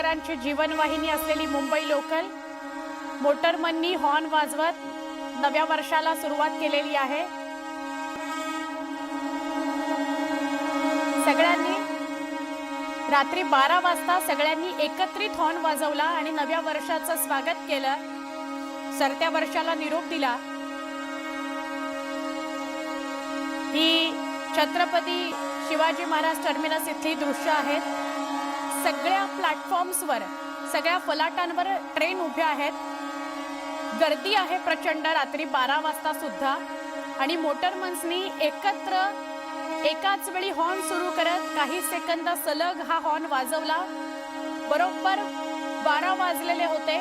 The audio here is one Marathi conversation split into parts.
मुंबईकरांची जीवनवाहिनी असलेली मुंबई लोकल मोटरमननी हॉर्न वाजवत नव्या वर्षाला सुरुवात केलेली आहे। सगळ्यांनी रात्री 12 वाजता सगळ्यांनी एकत्रित हॉर्न वाजवला आणि नव्या वर्षाचं स्वागत केलं, सरत्या वर्षाला निरोप दिला। ही छत्रपती शिवाजी महाराज टर्मिनस इथली दृश्य आहेत। सगळ्या प्लॅटफॉर्म्सवर सगळ्या फलाटांवर ट्रेन उभ्या आहेत, गर्दी आहे प्रचंड रात्री 12 वाजता सुद्धा। आणि मोटरमन्सनी एकत्र एकाच वेळी हॉर्न सुरू करत काही सेकंद सलग हा हॉर्न वाजवला। बरोबर 12 वाजलेले होते,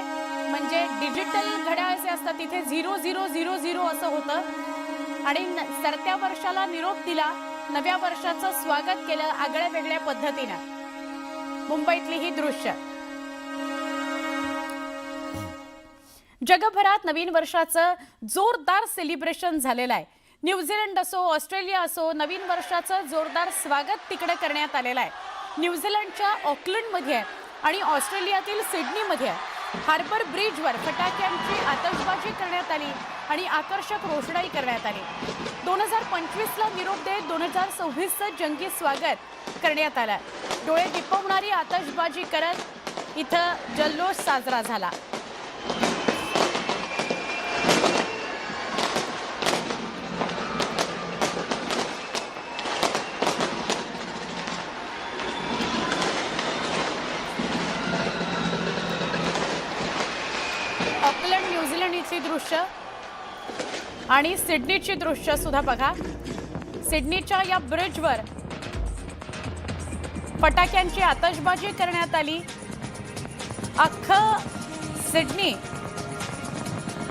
म्हणजे डिजिटल घड्याळ जे असतात तिथे 0000 असं होतं आणि सरत्या वर्षाला निरोप दिला, नव्या वर्षाचं स्वागत केलं आगळ्या वेगळ्या पद्धतीने। मुंबईतली ही दृश्य। जगभरात नवीन वर्षाचं जोरदार सेलिब्रेशन झालेलं आहे। न्यूझीलंड असो, ऑस्ट्रेलिया असो, नवीन वर्षाचं जोरदार स्वागत तिकडे करण्यात आलेलं आहे। न्यूझीलंडच्या ऑकलंडमध्ये आणि ऑस्ट्रेलियातील सिडनीमध्ये हार्बर ब्रिजवर फटाक्यांची आतषबाजी करण्यात आली आणि आकर्षक रोषणाई करण्यात आली। 2025ला निरोप देत 2026चं जंगी स्वागत करण्यात आलं। डोळे दिपवणारी आतषबाजी करत इथं जल्लोष साजरा झाला। ऑकलंड न्यूझीलंड इथली दृश्य आणि सिडनीची दृश्य सुद्धा बघा। सिडनीच्या या ब्रिजवर फटाक्यांची आतषबाजी करण्यात आली। अख्खं सिडनी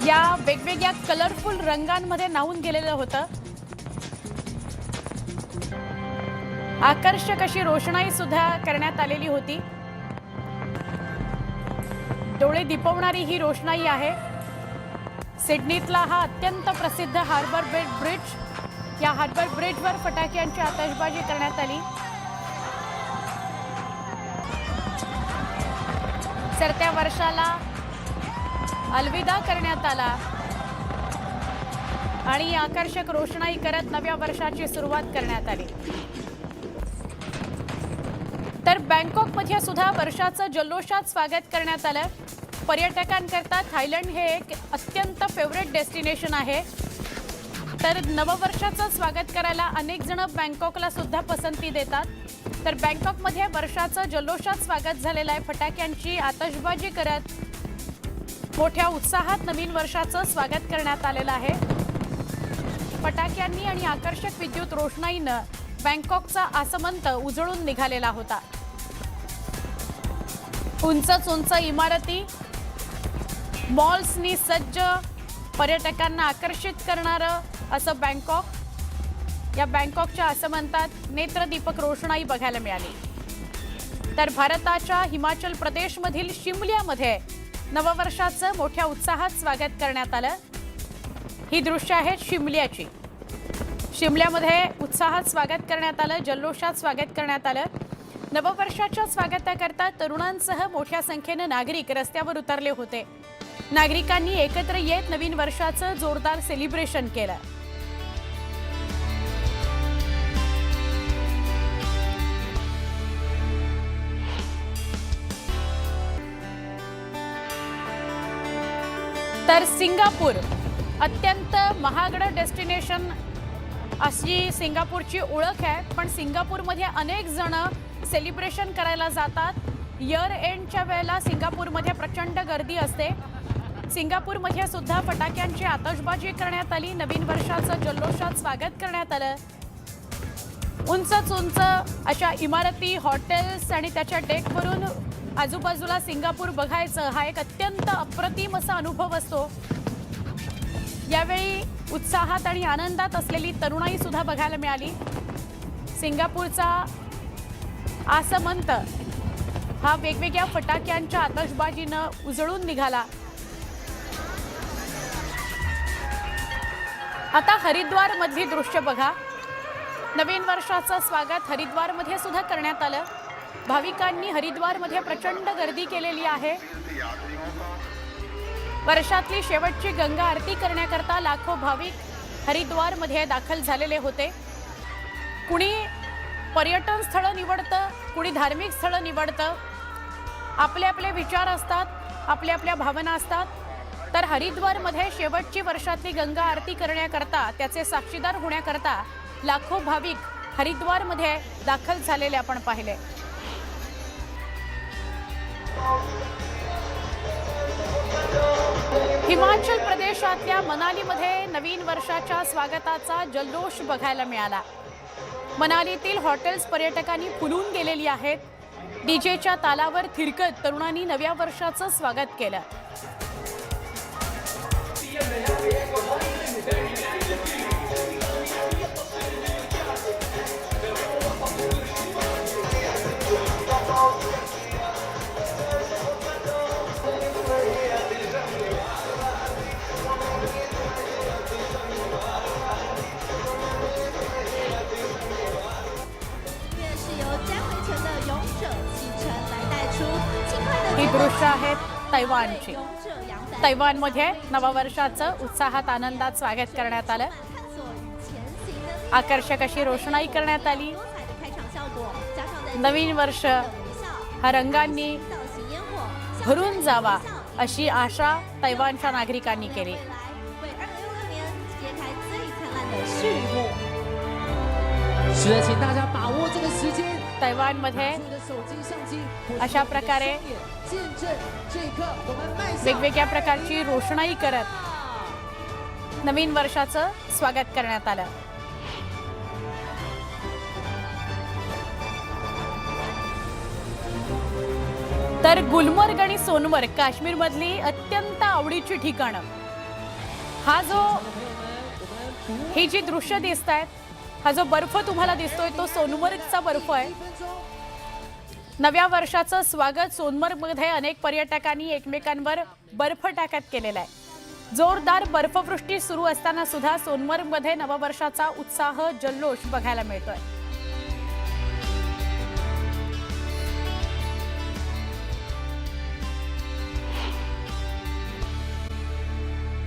या वेगवेगळ्या कलरफुल रंगांमध्ये न्हाऊन गेलेलं होतं। आकर्षक अशी रोषणाई सुद्धा करण्यात आलेली होती। डोळे दिपवणारी ही रोषणाई आहे। सिडनीतला हा अत्यंत प्रसिद्ध हार्बर ब्रिज, या हार्बर ब्रिजवर फटाक्यांची आतषबाजी करण्यात आली। सरत्या वर्षाला अलविदा करण्यात आला आणि आकर्षक रोषणाई करत नव्या वर्षाची सुरुवात करण्यात आली। तर बँकॉकमध्ये सुद्धा वर्षाचं जल्लोषात स्वागत करण्यात आलं। पर्यटकांकरता थायलंड हे एक अत्यंत फेवरेट डेस्टिनेशन आहे, तर नववर्षाचं स्वागत करायला अनेक जण बँकॉकला सुद्धा पसंती देतात। तर बँकॉकमध्ये वर्षाचं जल्लोषात स्वागत झालेलं आहे। फटाक्यांची आतषबाजी करत मोठ्या उत्साहात नवीन वर्षाचं स्वागत करण्यात आलेलं आहे। फटाक्यांनी आणि आकर्षक विद्युत रोषणाईनं बँकॉकचा आसमंत उजळून निघालेला होता। उंच इमारती, मॉल्सनी सज्ज, पर्यटकांना आकर्षित करणारं असं बँकॉक। या बँकॉकच्या आसमंतात नेत्रदीपक रोषणाई बघायला मिळाली। तर भारताच्या हिमाचल प्रदेशमधील शिमल्यामध्ये नववर्षाचं मोठ्या उत्साहात स्वागत करण्यात आलं। ही दृश्य आहेत शिमल्याची। शिमल्यामध्ये उत्साहात स्वागत करण्यात आलं, जल्लोषात स्वागत करण्यात आलं। नववर्षाच्या स्वागताकरता तरुणांसह मोठ्या संख्येने नागरिक रस्त्यावर उतरले होते। नागरिकांनी एकत्र येत नवीन वर्षाचं जोरदार सेलिब्रेशन केलं। तर सिंगापूर अत्यंत महागडं डेस्टिनेशन अशी सिंगापूरची ओळख आहे, पण सिंगापूरमध्ये अनेक जण सेलिब्रेशन करायला जातात। इयर एंडच्या वेळेला सिंगापूरमध्ये प्रचंड गर्दी असते। सिंगापूरमध्ये सुद्धा फटाक्यांची आतषबाजी करण्यात आली, नवीन वर्षाचं जल्लोषात स्वागत करण्यात आलं। उंच अशा इमारती, हॉटेल्स आणि त्याच्या डेकवरून आजूबाजूला सिंगापूर बघायचं हा एक अत्यंत अप्रतिम असा अनुभव असतो। यावेळी उत्साहात आणि आनंदात असलेली तरुणाई सुद्धा बघायला मिळाली। सिंगापूरचा आसमंत हा वेगवेगळ्या फटाक्यांच्या आतषबाजीनं उजळून निघाला। आता हरिद्वार मधली दृश्य बघा। नवीन वर्षाचं स्वागत हरिद्वार मध्ये सुद्धा करण्यात आलं। भाविकांनी हरिद्वारमध्ये प्रचंड गर्दी केलेली आहे। वर्षातली शेवटची गंगा आरती करण्याकरता लाखो भाविक हरिद्वारमध्ये दाखल झालेले होते। कुणी पर्यटन स्थळ निवडतं, कुणी धार्मिक स्थळ निवडतं, आपले आपले विचार असतात, आपल्या आपल्या भावना असतात। तर हरिद्वारमध्ये शेवटची वर्षातली गंगा आरती करण्याकरता, त्याचे साक्षीदार होण्याकरता लाखो भाविक हरिद्वारमध्ये दाखल झालेले आपण पाहिले। हिमाचल प्रदेशातल्या मनालीमध्ये नवीन वर्षाच्या स्वागताचा जल्लोष बघायला मिळाला। मनालीतील हॉटेल्स पर्यटकांनी फुलून गेलेली आहेत। डीजेच्या तालावर थिरकत तरुणांनी नव्या वर्षाचं स्वागत केलं। ही दृश्य आहेत तैवानची। तैवानमध्ये नववर्षाचं उत्साहात आनंदात स्वागत करण्यात आलं। आकर्षक अशी रोषणाई करण्यात आली। नवीन वर्ष हा रंगांनी भरून जावा अशी आशा तैवानच्या नागरिकांनी केली। तैवानमध्ये अशा प्रकारे वेगवेगळ्या प्रकारची रोषणाई करत नवीन वर्षाचं स्वागत करण्यात आलं। तर गुलमर्ग आणि सोनमर्ग काश्मीरमधली अत्यंत आवडीची ठिकाणं। ही जी दृश्य दिसतायत, हा जो बर्फ तुम्हाला दिसतोय तो सोनमर्गचा बर्फ आहे। नव्या वर्षाचं स्वागत सोनमर्गमध्ये अनेक पर्यटकांनी एकमेकांवर बर्फ टाकत केलेलं आहे। जोरदार बर्फवृष्टी सुरू असताना सुद्धा सोनमर्गमध्ये नववर्षाचा उत्साह जल्लोष बघायला मिळतोय।